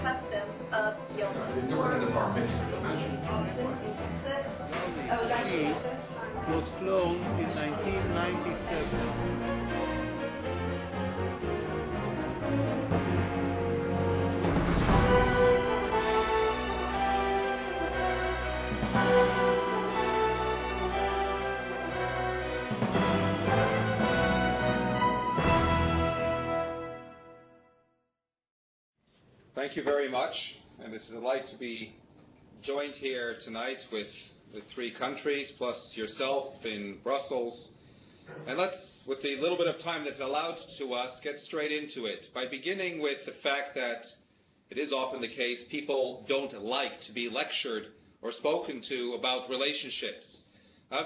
customs of Yom They're doing it in the bar mitzvah, imagine. Austin in Texas. That was actually the first time. Was flown in 1997. Thank you very much, and it's a delight to be joined here tonight with the three countries, plus yourself in Brussels. And let's, with the little bit of time that's allowed to us, get straight into it by beginning with the fact that it is often the case people don't like to be lectured or spoken to about relationships.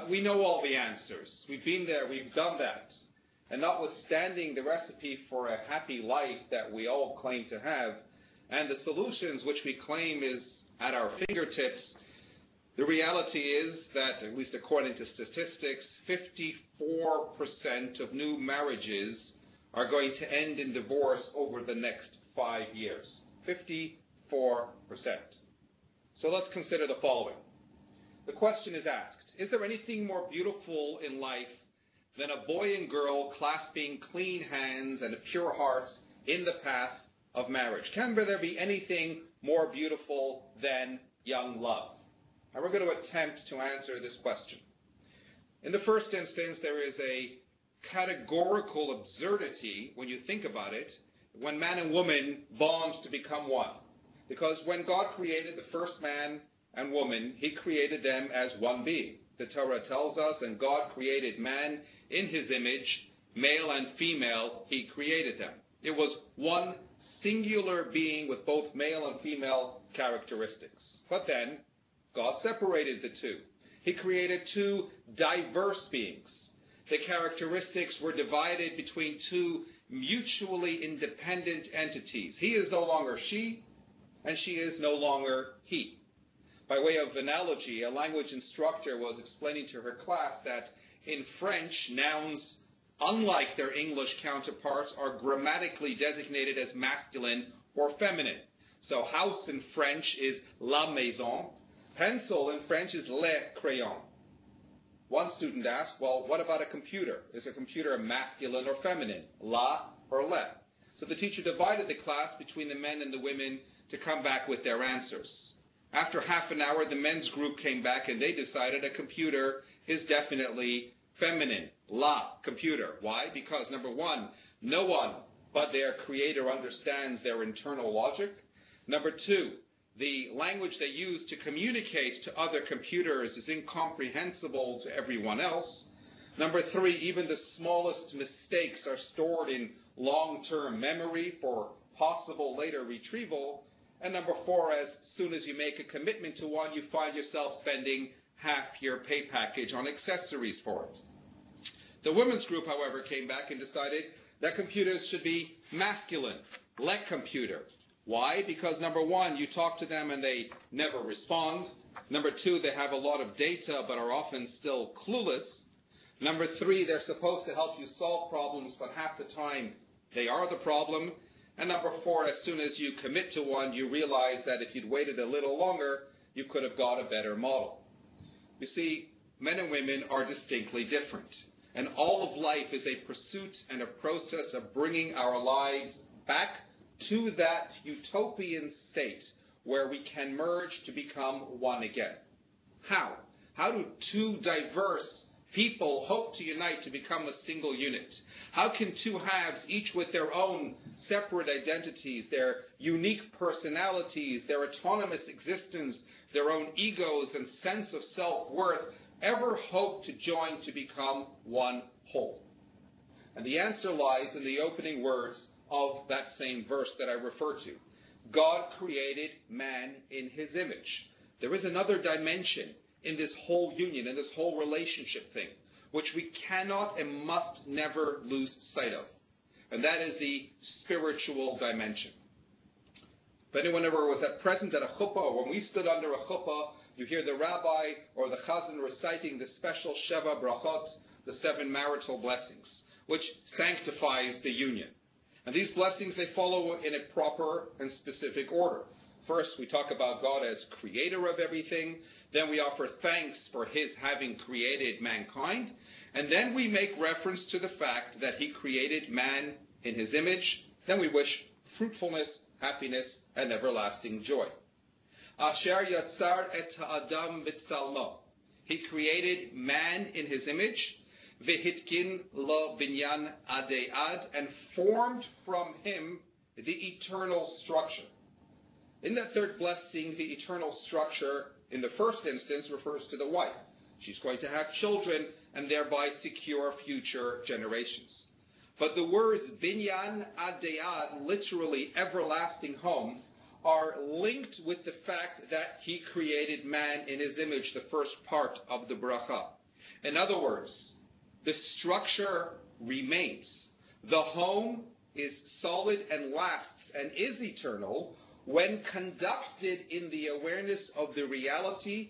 We know all the answers. We've been there, we've done that. And notwithstanding the recipe for a happy life that we all claim to have, and the solutions which we claim is at our fingertips, the reality is that, at least according to statistics, 54% of new marriages are going to end in divorce over the next 5 years. 54%. So let's consider the following. The question is asked, is there anything more beautiful in life than a boy and girl clasping clean hands and pure hearts in the path of marriage? Can there be anything more beautiful than young love? And we're going to attempt to answer this question. In the first instance, there is a categorical absurdity when you think about it, when man and woman bond to become one. Because when God created the first man and woman, he created them as one being. The Torah tells us, and God created man in his image, male and female, he created them. It was one singular being with both male and female characteristics. But then, God separated the two. He created two diverse beings. The characteristics were divided between two mutually independent entities. He is no longer she, and she is no longer he. By way of analogy, a language instructor was explaining to her class that in French, nouns, unlike their English counterparts, are grammatically designated as masculine or feminine. So house in French is la maison. Pencil in French is le crayon. One student asked, well, what about a computer? Is a computer masculine or feminine? La or le? So the teacher divided the class between the men and the women to come back with their answers. After half an hour, the men's group came back and they decided a computer is definitely feminine. La, computer. Why? Because, number one, no one but their creator understands their internal logic. Number two, the language they use to communicate to other computers is incomprehensible to everyone else. Number three, even the smallest mistakes are stored in long-term memory for possible later retrieval. And number four, as soon as you make a commitment to one, you find yourself spending half your pay package on accessories for it. The women's group, however, came back and decided that computers should be masculine, like computer. Why? Because number one, you talk to them and they never respond. Number two, they have a lot of data but are often still clueless. Number three, they're supposed to help you solve problems, but half the time they are the problem. And number four, as soon as you commit to one, you realize that if you'd waited a little longer, you could have got a better model. You see, men and women are distinctly different. And all of life is a pursuit and a process of bringing our lives back to that utopian state where we can merge to become one again. How? How do two diverse people hope to unite to become a single unit? How can two halves, each with their own separate identities, their unique personalities, their autonomous existence, their own egos and sense of self-worth, ever hope to join to become one whole? And the answer lies in the opening words of that same verse that I refer to. God created man in his image. There is another dimension in this whole union, in this whole relationship thing, which we cannot and must never lose sight of. And that is the spiritual dimension. If anyone ever was present at a chuppah, or when we stood under a chuppah, you hear the rabbi or the chazan reciting the special Sheva Brachot, the 7 marital blessings, which sanctifies the union. And these blessings, they follow in a proper and specific order. First, we talk about God as creator of everything. Then we offer thanks for his having created mankind. And then we make reference to the fact that he created man in his image. Then we wish fruitfulness, happiness, and everlasting joy. Asher yatzar et ha'adam b'tzalmo. He created man in his image. V'hitkin lo binyan adei ad, and formed from him the eternal structure. In that third blessing, the eternal structure, in the first instance, refers to the wife. She's going to have children and thereby secure future generations. But the words binyan adei ad, literally everlasting home, are linked with the fact that he created man in his image, the first part of the bracha. In other words, the structure remains. The home is solid and lasts and is eternal when conducted in the awareness of the reality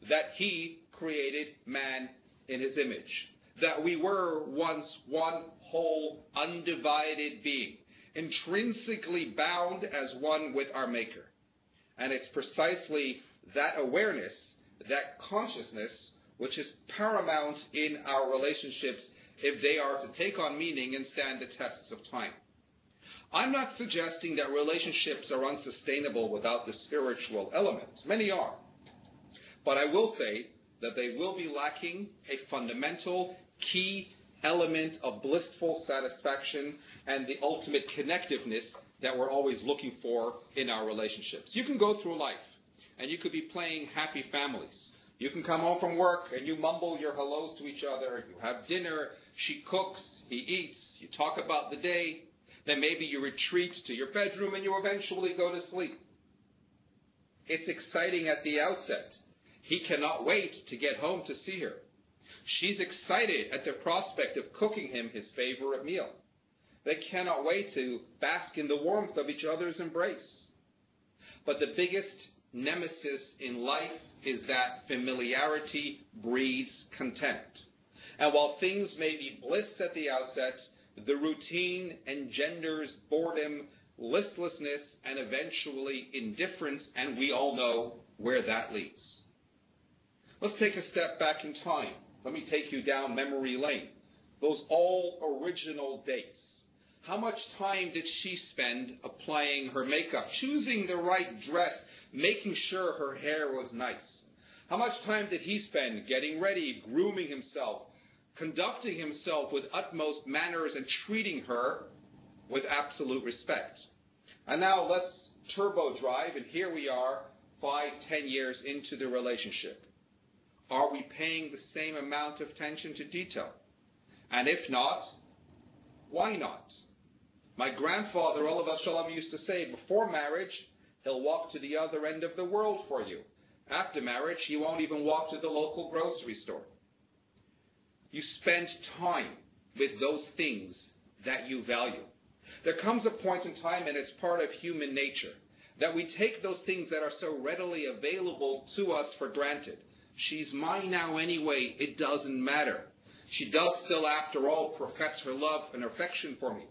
that he created man in his image. That we were once one whole, undivided being, intrinsically bound as one with our Maker. And it's precisely that awareness, that consciousness, which is paramount in our relationships if they are to take on meaning and stand the tests of time. I'm not suggesting that relationships are unsustainable without the spiritual element. Many are. But I will say that they will be lacking a fundamental, key element of blissful satisfaction and the ultimate connectiveness that we're always looking for in our relationships. You can go through life and you could be playing happy families. You can come home from work and you mumble your hellos to each other. You have dinner. She cooks. He eats. You talk about the day. Then maybe you retreat to your bedroom and you eventually go to sleep. It's exciting at the outset. He cannot wait to get home to see her. She's excited at the prospect of cooking him his favorite meal. They cannot wait to bask in the warmth of each other's embrace. But the biggest nemesis in life is that familiarity breeds contempt. And while things may be bliss at the outset, the routine engenders boredom, listlessness, and eventually indifference, and we all know where that leads. Let's take a step back in time. Let me take you down memory lane. Those all original dates. How much time did she spend applying her makeup, choosing the right dress, making sure her hair was nice? How much time did he spend getting ready, grooming himself, conducting himself with utmost manners and treating her with absolute respect? And now let's turbo drive, and here we are 5-10 years into the relationship. Are we paying the same amount of attention to detail? And if not, why not? My grandfather, Olav Shalom, used to say, before marriage, he'll walk to the other end of the world for you. After marriage, he won't even walk to the local grocery store. You spend time with those things that you value. There comes a point in time, and it's part of human nature, that we take those things that are so readily available to us for granted. She's mine now anyway, it doesn't matter. She does still, after all, profess her love and affection for me.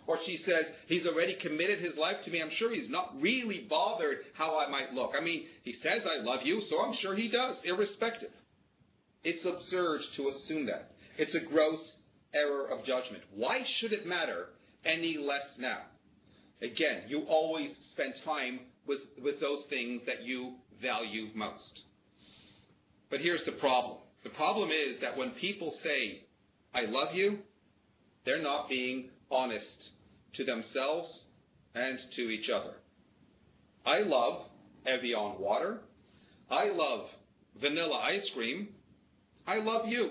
Or she says, he's already committed his life to me. I'm sure he's not really bothered how I might look. I mean, he says I love you, so I'm sure he does, irrespective. It's absurd to assume that. It's a gross error of judgment. Why should it matter any less now? Again, you always spend time with those things that you value most. But here's the problem. The problem is that when people say, I love you, they're not being honest to themselves and to each other. I love Evian water. I love vanilla ice cream. I love you.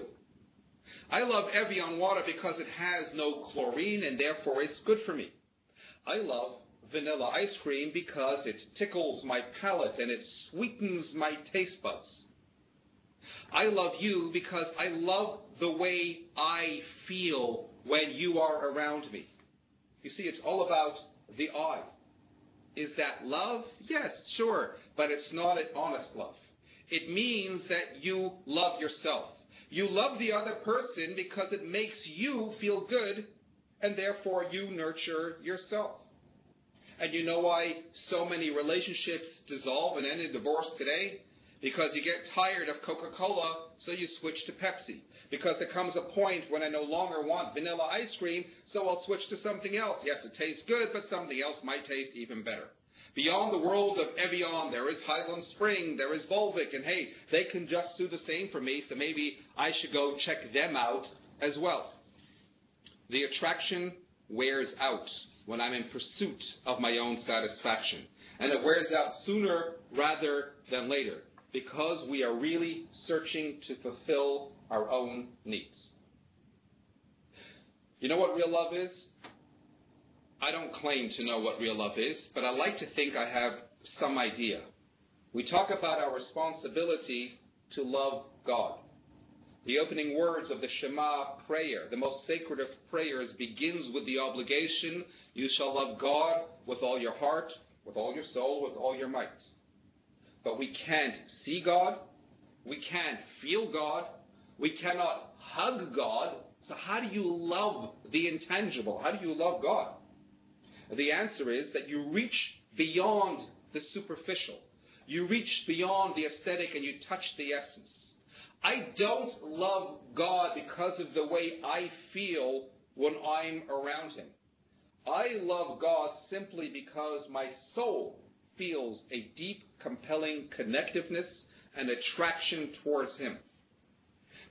I love Evian water because it has no chlorine and therefore it's good for me. I love vanilla ice cream because it tickles my palate and it sweetens my taste buds. I love you because I love the way I feel when you are around me. You see, it's all about the I. Is that love? Yes, sure, but it's not an honest love. It means that you love yourself. You love the other person because it makes you feel good and therefore you nurture yourself. And you know why so many relationships dissolve and end in divorce today? Because you get tired of Coca-Cola, so you switch to Pepsi. Because there comes a point when I no longer want vanilla ice cream, so I'll switch to something else. Yes, it tastes good, but something else might taste even better. Beyond the world of Evian, there is Highland Spring, there is Volvic, and hey, they can just do the same for me, so maybe I should go check them out as well. The attraction wears out when I'm in pursuit of my own satisfaction. And it wears out sooner rather than later, because we are really searching to fulfill our own needs. You know what real love is? I don't claim to know what real love is, but I like to think I have some idea. We talk about our responsibility to love God. The opening words of the Shema prayer, the most sacred of prayers, begins with the obligation, you shall love God with all your heart, with all your soul, with all your might. But we can't see God, we can't feel God, we cannot hug God, so how do you love the intangible? How do you love God? The answer is that you reach beyond the superficial. You reach beyond the aesthetic and you touch the essence. I don't love God because of the way I feel when I'm around him. I love God simply because my soul feels a deep, compelling connectiveness and attraction towards him.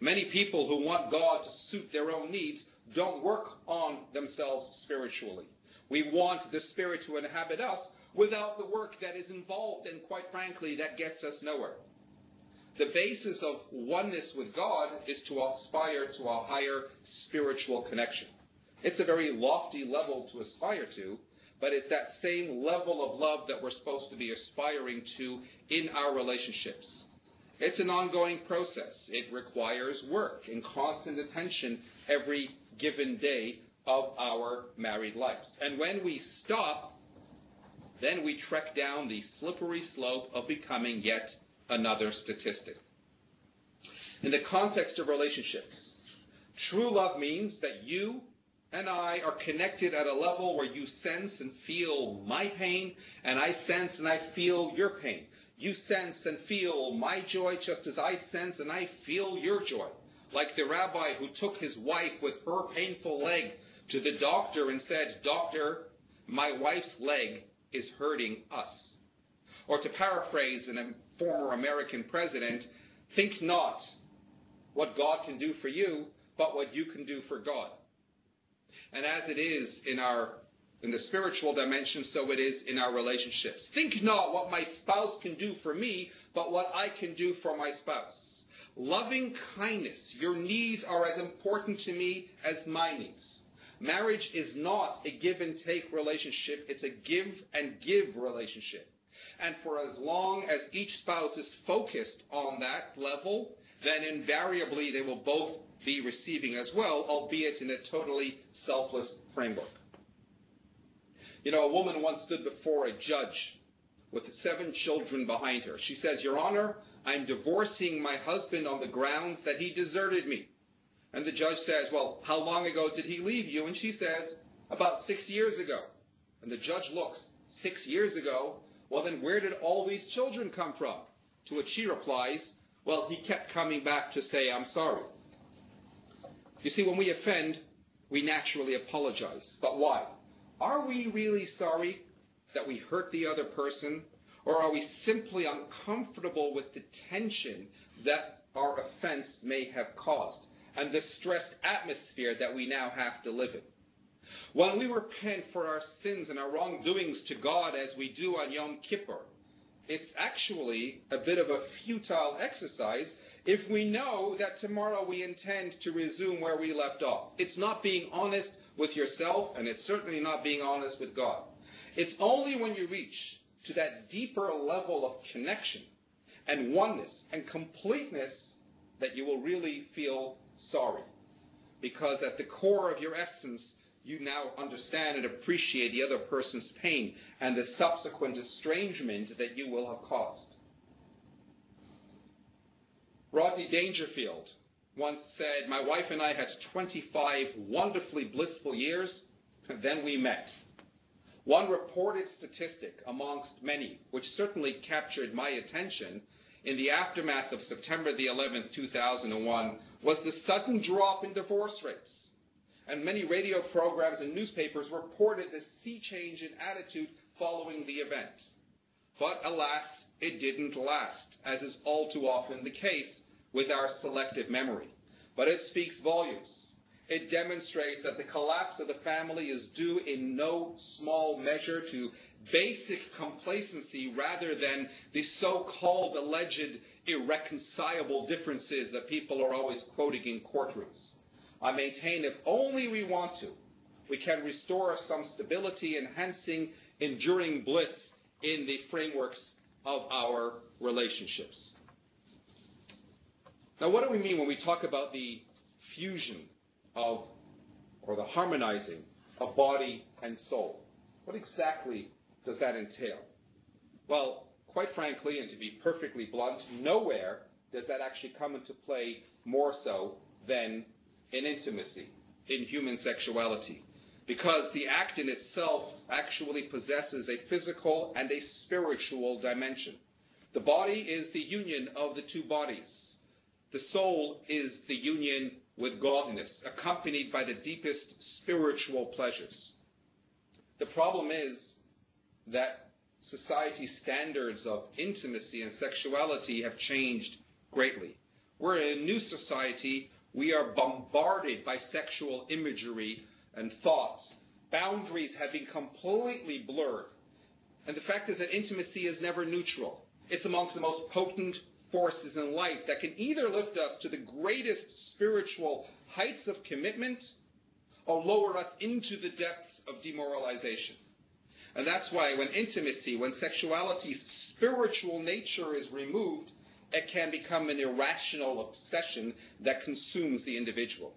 Many people who want God to suit their own needs don't work on themselves spiritually. We want the Spirit to inhabit us without the work that is involved, and quite frankly, that gets us nowhere. The basis of oneness with God is to aspire to a higher spiritual connection. It's a very lofty level to aspire to, but it's that same level of love that we're supposed to be aspiring to in our relationships. It's an ongoing process. It requires work and constant attention every given day of our married lives. And when we stop, then we trek down the slippery slope of becoming yet another statistic. In the context of relationships, true love means that you and I are connected at a level where you sense and feel my pain, and I sense and I feel your pain. You sense and feel my joy just as I sense and I feel your joy. Like the rabbi who took his wife with her painful leg to the doctor and said, "Doctor, my wife's leg is hurting us." Or to paraphrase a former American president, think not what God can do for you, but what you can do for God. And as it is in the spiritual dimension, so it is in our relationships. Think not what my spouse can do for me, but what I can do for my spouse. Loving kindness, your needs are as important to me as my needs. Marriage is not a give and take relationship, it's a give and give relationship. And for as long as each spouse is focused on that level, then invariably they will both be receiving as well, albeit in a totally selfless framework. You know, a woman once stood before a judge with 7 children behind her. She says, "Your Honor, I'm divorcing my husband on the grounds that he deserted me." And the judge says, "Well, how long ago did he leave you?" And she says, "About 6 years ago." And the judge looks, 6 years ago? Well, then where did all these children come from? To which she replies, "Well, he kept coming back to say, I'm sorry." You see, when we offend, we naturally apologize. But why? Are we really sorry that we hurt the other person? Or are we simply uncomfortable with the tension that our offense may have caused and the stressed atmosphere that we now have to live in? When we repent for our sins and our wrongdoings to God as we do on Yom Kippur, it's actually a bit of a futile exercise if we know that tomorrow we intend to resume where we left off. It's not being honest with yourself, and it's certainly not being honest with God. It's only when you reach to that deeper level of connection and oneness and completeness that you will really feel sorry. Because at the core of your essence, you now understand and appreciate the other person's pain and the subsequent estrangement that you will have caused. Rodney Dangerfield once said, "My wife and I had 25 wonderfully blissful years, and then we met." One reported statistic amongst many, which certainly captured my attention in the aftermath of September the 11th, 2001, was the sudden drop in divorce rates. And many radio programs and newspapers reported this sea change in attitude following the event. But alas, it didn't last, as is all too often the case with our selective memory. But it speaks volumes. It demonstrates that the collapse of the family is due in no small measure to basic complacency rather than the so-called alleged irreconcilable differences that people are always quoting in courtrooms. I maintain if only we want to, we can restore some stability, enhancing enduring bliss in the frameworks of our relationships. Now, what do we mean when we talk about the fusion of, or the harmonizing of body and soul? What exactly does that entail? Well, quite frankly, and to be perfectly blunt, nowhere does that actually come into play more so than in intimacy, in human sexuality, because the act in itself actually possesses a physical and a spiritual dimension. The body is the union of the two bodies. The soul is the union with godliness, accompanied by the deepest spiritual pleasures. The problem is that society's standards of intimacy and sexuality have changed greatly. We're in a new society. We are bombarded by sexual imagery and thought. Boundaries have been completely blurred. And the fact is that intimacy is never neutral. It's amongst the most potent forces in life that can either lift us to the greatest spiritual heights of commitment or lower us into the depths of demoralization. And that's why when intimacy, when sexuality's spiritual nature is removed, it can become an irrational obsession that consumes the individual.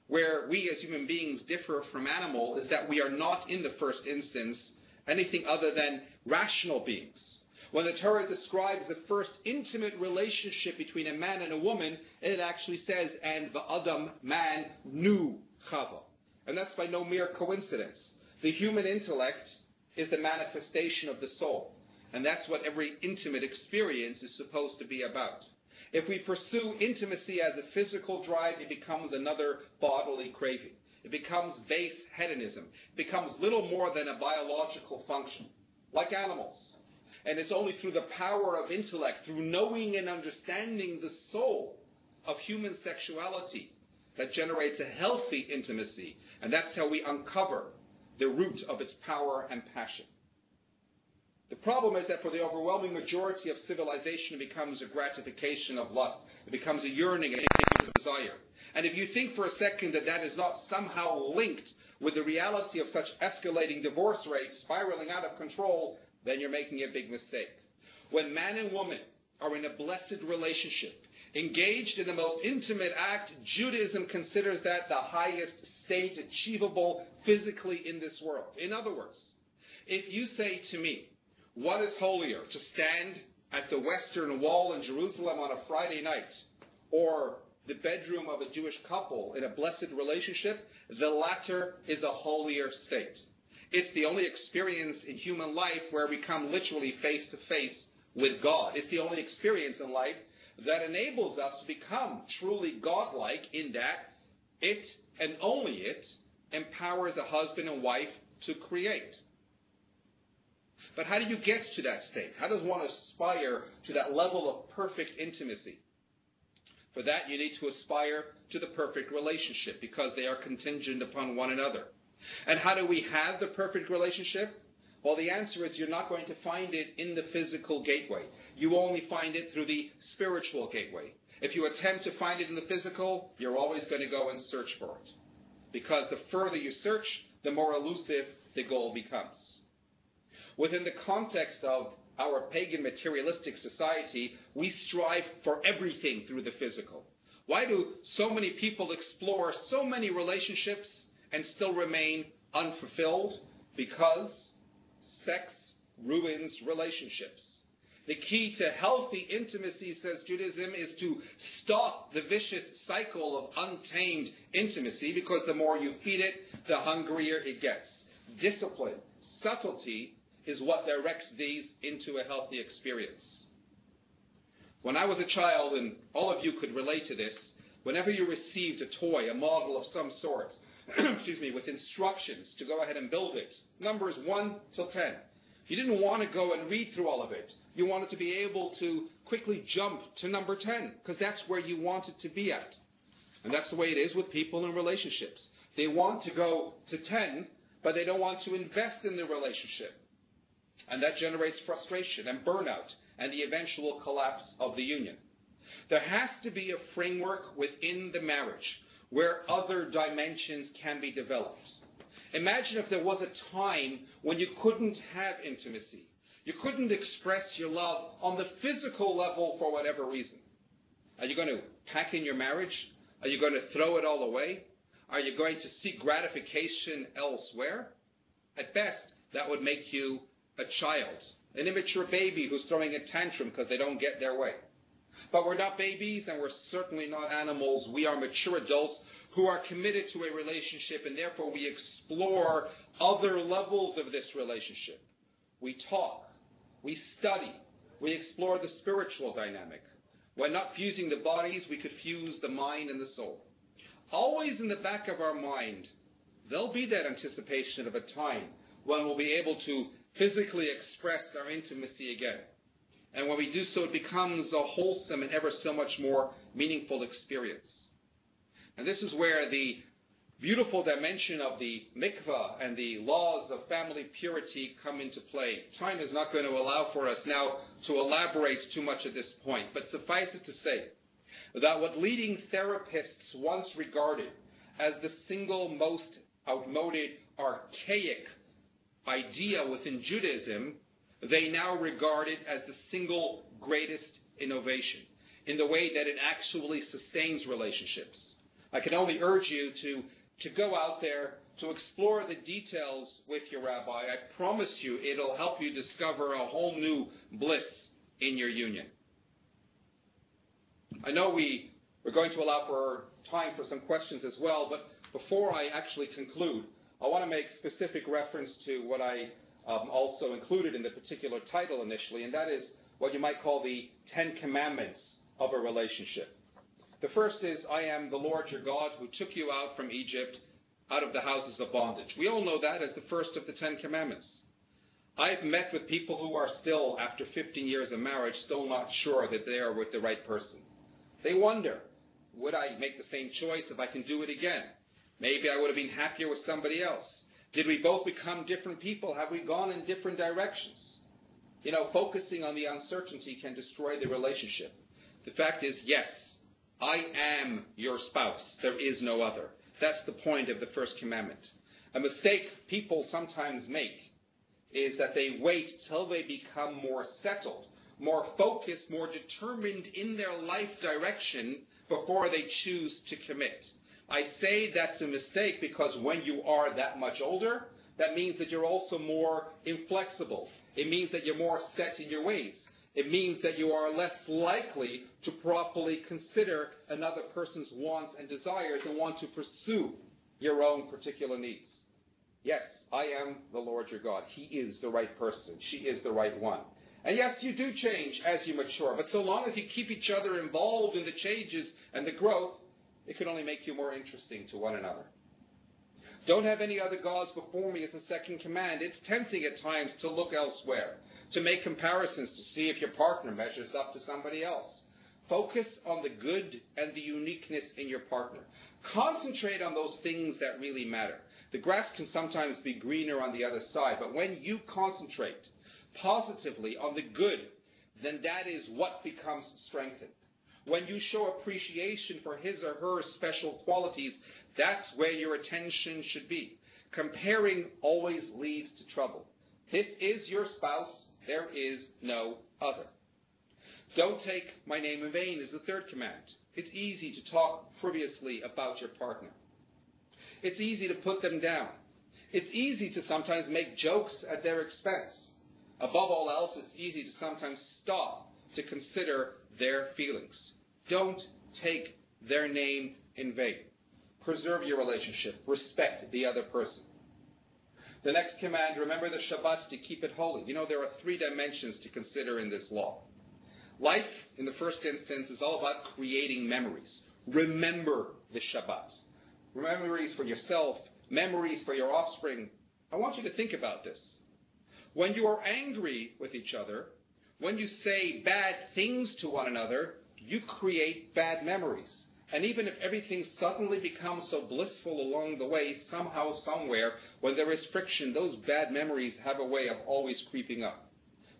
Where we as human beings differ from animal is that we are not in the first instance anything other than rational beings. When the Torah describes the first intimate relationship between a man and a woman, it actually says, and v'adam, man, knew Chava. And that's by no mere coincidence. The human intellect is the manifestation of the soul. And that's what every intimate experience is supposed to be about. If we pursue intimacy as a physical drive, it becomes another bodily craving. It becomes base hedonism. It becomes little more than a biological function, like animals. And it's only through the power of intellect, through knowing and understanding the soul of human sexuality, that generates a healthy intimacy. And that's how we uncover the root of its power and passion. The problem is that for the overwhelming majority of civilization, it becomes a gratification of lust. It becomes a yearning, a desire. And if you think for a second that that is not somehow linked with the reality of such escalating divorce rates spiraling out of control, then you're making a big mistake. When man and woman are in a blessed relationship, engaged in the most intimate act, Judaism considers that the highest state achievable physically in this world. In other words, if you say to me, what is holier, to stand at the Western Wall in Jerusalem on a Friday night, or the bedroom of a Jewish couple in a blessed relationship, the latter is a holier state. It's the only experience in human life where we come literally face to face with God. It's the only experience in life that enables us to become truly godlike, in that it, and only it, empowers a husband and wife to create. But how do you get to that state? How does one aspire to that level of perfect intimacy? For that, you need to aspire to the perfect relationship, because they are contingent upon one another. And how do we have the perfect relationship? Well, the answer is you're not going to find it in the physical gateway. You only find it through the spiritual gateway. If you attempt to find it in the physical, you're always going to go and search for it. Because the further you search, the more elusive the goal becomes. Within the context of our pagan materialistic society, we strive for everything through the physical. Why do so many people explore so many relationships and still remain unfulfilled? Because sex ruins relationships. The key to healthy intimacy, says Judaism, is to stop the vicious cycle of untamed intimacy, because the more you feed it, the hungrier it gets. Discipline, subtlety, is what directs these into a healthy experience. When I was a child, and all of you could relate to this, whenever you received a toy, a model of some sort, with instructions to go ahead and build it, numbers 1 till 10, you didn't want to go and read through all of it. You wanted to be able to quickly jump to number 10, because that's where you wanted to be at. And that's the way it is with people in relationships. They want to go to 10, but they don't want to invest in the relationship. And that generates frustration and burnout and the eventual collapse of the union. There has to be a framework within the marriage where other dimensions can be developed. Imagine if there was a time when you couldn't have intimacy. You couldn't express your love on the physical level for whatever reason. Are you going to pack in your marriage? Are you going to throw it all away? Are you going to seek gratification elsewhere? At best, that would make you a child, an immature baby who's throwing a tantrum because they don't get their way. But we're not babies, and we're certainly not animals. We are mature adults who are committed to a relationship, and therefore we explore other levels of this relationship. We talk, we study, we explore the spiritual dynamic. When not fusing the bodies, we could fuse the mind and the soul. Always in the back of our mind, there'll be that anticipation of a time when we'll be able to physically express our intimacy again. And when we do so, it becomes a wholesome and ever so much more meaningful experience. And this is where the beautiful dimension of the mikvah and the laws of family purity come into play. Time is not going to allow for us now to elaborate too much at this point, but suffice it to say that what leading therapists once regarded as the single most outmoded, archaic idea within Judaism, they now regard it as the single greatest innovation in the way that it actually sustains relationships. I can only urge you to go out there, to explore the details with your rabbi. I promise you it'll help you discover a whole new bliss in your union. I know we're going to allow for time for some questions as well, but before I actually conclude, I want to make specific reference to what I also included in the particular title initially, and that is what you might call the 10 Commandments of a relationship. The first is, I am the Lord your God who took you out from Egypt, out of the houses of bondage. We all know that as the first of the 10 Commandments. I've met with people who are still, after 15 years of marriage, still not sure that they are with the right person. They wonder, would I make the same choice if I can do it again? Maybe I would have been happier with somebody else. Did we both become different people? Have we gone in different directions? Focusing on the uncertainty can destroy the relationship. The fact is, yes, I am your spouse. There is no other. That's the point of the first commandment. A mistake people sometimes make is that they wait till they become more settled, more focused, more determined in their life direction before they choose to commit. I say that's a mistake because when you are that much older, that means that you're also more inflexible. It means that you're more set in your ways. It means that you are less likely to properly consider another person's wants and desires and want to pursue your own particular needs. Yes, I am the Lord your God. He is the right person. She is the right one. And yes, you do change as you mature, but so long as you keep each other involved in the changes and the growth, it can only make you more interesting to one another. Don't have any other gods before me is the second command. It's tempting at times to look elsewhere, to make comparisons to see if your partner measures up to somebody else. Focus on the good and the uniqueness in your partner. Concentrate on those things that really matter. The grass can sometimes be greener on the other side, but when you concentrate positively on the good, then that is what becomes strengthened. When you show appreciation for his or her special qualities, that's where your attention should be. Comparing always leads to trouble. This is your spouse. There is no other. Don't take my name in vain is the third command. It's easy to talk frivolously about your partner. It's easy to put them down. It's easy to sometimes make jokes at their expense. Above all else, it's easy to sometimes stop to consider their feelings. Don't take their name in vain. Preserve your relationship. Respect the other person. The next command, remember the Shabbat to keep it holy. You know, there are 3 dimensions to consider in this law. Life, in the first instance, is all about creating memories. Remember the Shabbat. Memories for yourself, memories for your offspring. I want you to think about this. When you are angry with each other, when you say bad things to one another, you create bad memories. And even if everything suddenly becomes so blissful along the way, somehow, somewhere, when there is friction, those bad memories have a way of always creeping up.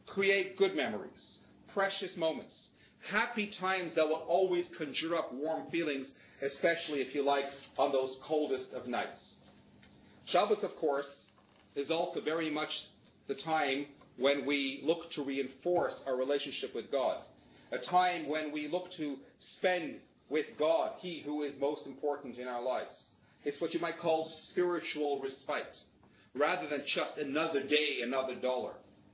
Create good memories, precious moments, happy times that will always conjure up warm feelings, especially if you like, on those coldest of nights. Shabbos, of course, is also very much the time when we look to reinforce our relationship with God, a time when we look to spend with God, He who is most important in our lives. It's what you might call spiritual respite, rather than just another day, another dollar.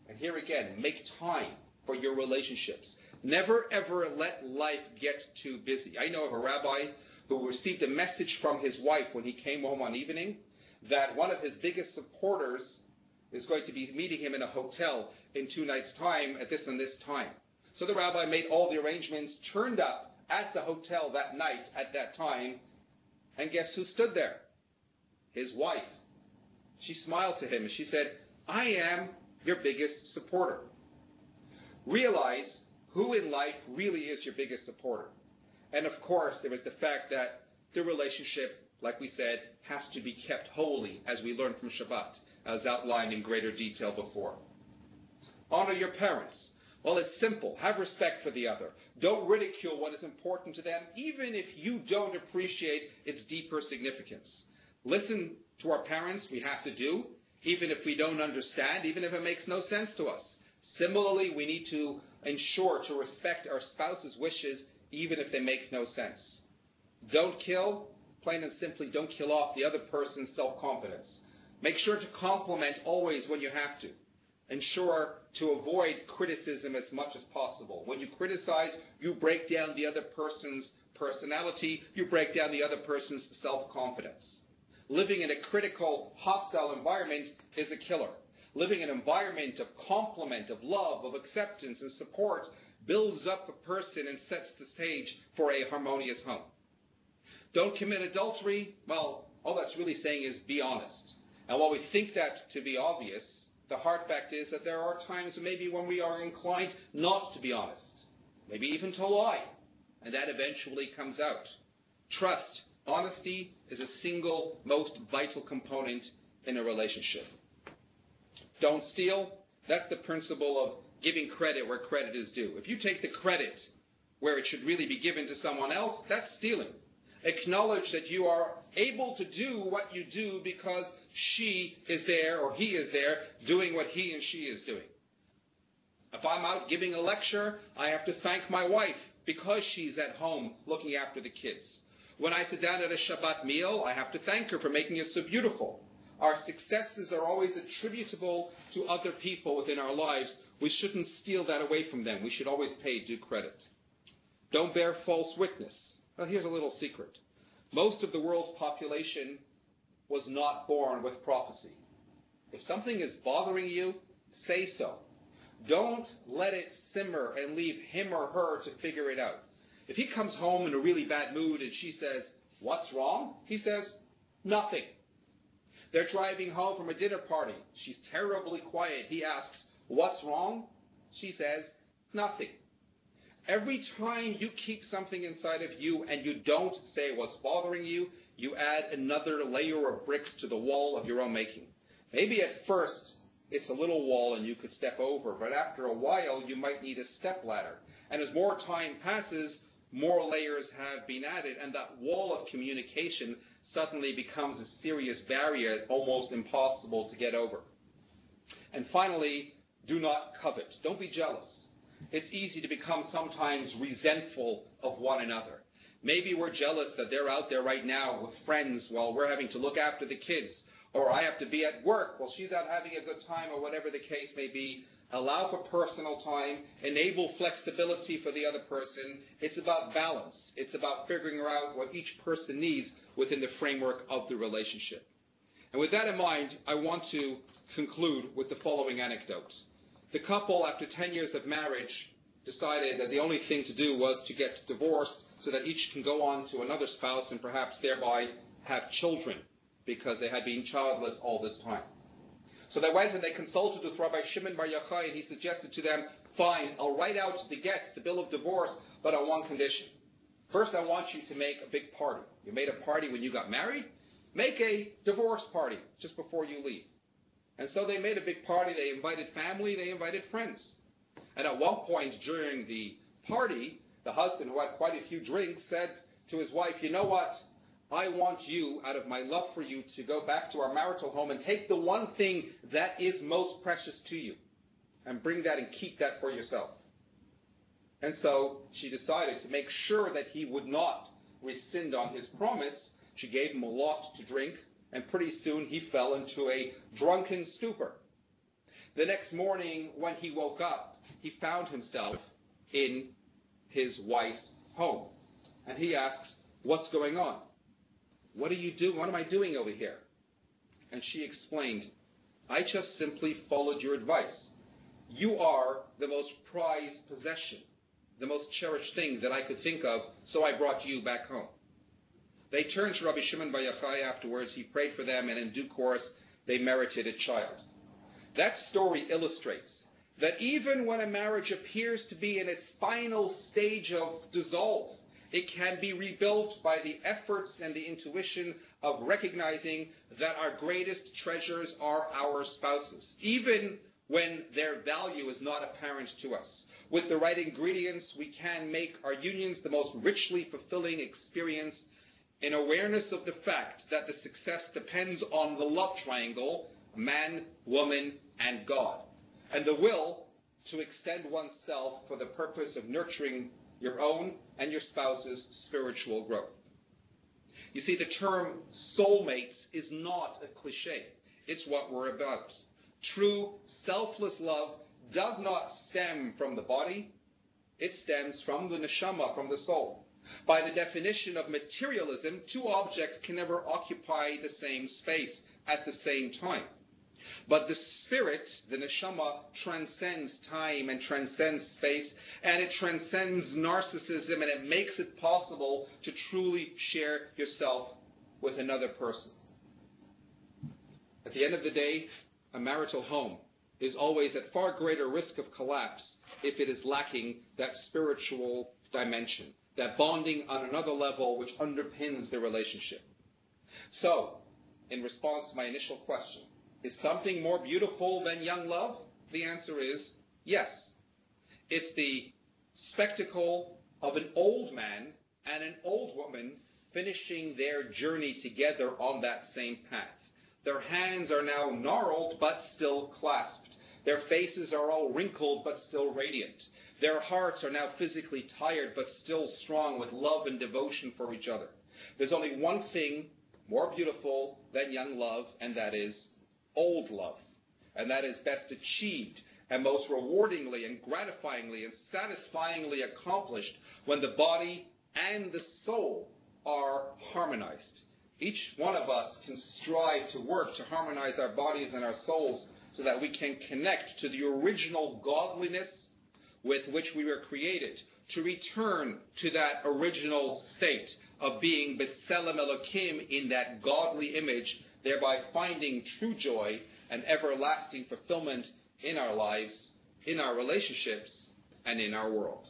And here again, make time for your relationships. Never ever let life get too busy. I know of a rabbi who received a message from his wife when he came home one evening that one of his biggest supporters is going to be meeting him in a hotel in 2 nights' time at this and this time. So the rabbi made all the arrangements, turned up at the hotel that night at that time, and guess who stood there? His wife. She smiled to him and she said, "I am your biggest supporter." Realize who in life really is your biggest supporter. And of course, there is the fact that the relationship, like we said, has to be kept holy, as we learned from Shabbat, as outlined in greater detail before. Honor your parents. Well, it's simple. Have respect for the other. Don't ridicule what is important to them, even if you don't appreciate its deeper significance. Listen to our parents, we have to do, even if we don't understand, even if it makes no sense to us. Similarly, we need to ensure to respect our spouse's wishes, even if they make no sense. Don't kill, plain and simply, don't kill off the other person's self-confidence. Make sure to compliment always when you have to. Ensure to avoid criticism as much as possible. When you criticize, you break down the other person's personality, you break down the other person's self-confidence. Living in a critical, hostile environment is a killer. Living in an environment of compliment, of love, of acceptance and support builds up a person and sets the stage for a harmonious home. Don't commit adultery. Well, all that's really saying is be honest. And while we think that to be obvious, the hard fact is that there are times maybe when we are inclined not to be honest, maybe even to lie, and that eventually comes out. Trust, honesty is a single most vital component in a relationship. Don't steal. That's the principle of giving credit where credit is due. If you take the credit where it should really be given to someone else, that's stealing. Acknowledge that you are able to do what you do because she is there or he is there doing what he and she is doing. If I'm out giving a lecture, I have to thank my wife because she's at home looking after the kids. When I sit down at a Shabbat meal, I have to thank her for making it so beautiful. Our successes are always attributable to other people within our lives. We shouldn't steal that away from them. We should always pay due credit. Don't bear false witness. Well, here's a little secret. Most of the world's population was not born with prophecy. If something is bothering you, say so. Don't let it simmer and leave him or her to figure it out. If he comes home in a really bad mood and she says, "What's wrong?" he says, "Nothing." They're driving home from a dinner party. She's terribly quiet. He asks, "What's wrong?" She says, "Nothing." Every time you keep something inside of you and you don't say what's bothering you, you add another layer of bricks to the wall of your own making. Maybe at first it's a little wall and you could step over, but after a while you might need a step ladder. And as more time passes, more layers have been added, and that wall of communication suddenly becomes a serious barrier, almost impossible to get over. And finally, do not covet. Don't be jealous. It's easy to become sometimes resentful of one another. Maybe we're jealous that they're out there right now with friends while we're having to look after the kids, or I have to be at work while she's out having a good time, or whatever the case may be. allow for personal time, enable flexibility for the other person. It's about balance. It's about figuring out what each person needs within the framework of the relationship. And with that in mind, I want to conclude with the following anecdote. The couple, after 10 years of marriage, decided that the only thing to do was to get divorced so that each can go on to another spouse and perhaps thereby have children, because they had been childless all this time. So they went and they consulted with Rabbi Shimon Bar Yochai, and he suggested to them, fine, I'll write out the get, the bill of divorce, but on one condition. First, I want you to make a big party. You made a party when you got married. Make a divorce party just before you leave. And so they made a big party. They invited family. They invited friends. And at one point during the party, the husband, who had quite a few drinks, said to his wife, you know what? I want you, out of my love for you, to go back to our marital home and take the one thing that is most precious to you and bring that and keep that for yourself. And so she decided to make sure that he would not rescind on his promise. She gave him a lot to drink, and pretty soon he fell into a drunken stupor. The next morning, when he woke up, he found himself in his wife's home. And he asks, what's going on? What are you doing? What am I doing over here? And she explained, I just simply followed your advice. You are the most prized possession, the most cherished thing that I could think of, so I brought you back home. They turned to Rabbi Shimon Bar Yochai afterwards. He prayed for them, and in due course, they merited a child. That story illustrates that even when a marriage appears to be in its final stage of dissolve, it can be rebuilt by the efforts and the intuition of recognizing that our greatest treasures are our spouses, even when their value is not apparent to us. With the right ingredients, we can make our unions the most richly fulfilling experience, in awareness of the fact that the success depends on the love triangle, man, woman, and God, and the will to extend oneself for the purpose of nurturing your own and your spouse's spiritual growth. You see, the term soulmates is not a cliche. It's what we're about. True, selfless love does not stem from the body. It stems from the neshama, from the soul. By the definition of materialism, two objects can never occupy the same space at the same time. But the spirit, the neshama, transcends time and transcends space, and it transcends narcissism, and it makes it possible to truly share yourself with another person. At the end of the day, a marital home is always at far greater risk of collapse if it is lacking that spiritual dimension, that bonding on another level which underpins the relationship. So, in response to my initial question, is something more beautiful than young love? The answer is yes. It's the spectacle of an old man and an old woman finishing their journey together on that same path. Their hands are now gnarled but still clasped. Their faces are all wrinkled but still radiant. Their hearts are now physically tired but still strong with love and devotion for each other. There's only one thing more beautiful than young love, and that is old love. And that is best achieved and most rewardingly and gratifyingly and satisfyingly accomplished when the body and the soul are harmonized. Each one of us can strive to work to harmonize our bodies and our souls so that we can connect to the original godliness with which we were created, to return to that original state of being B'Tselem Elokim in that godly image, thereby finding true joy and everlasting fulfillment in our lives, in our relationships, and in our world.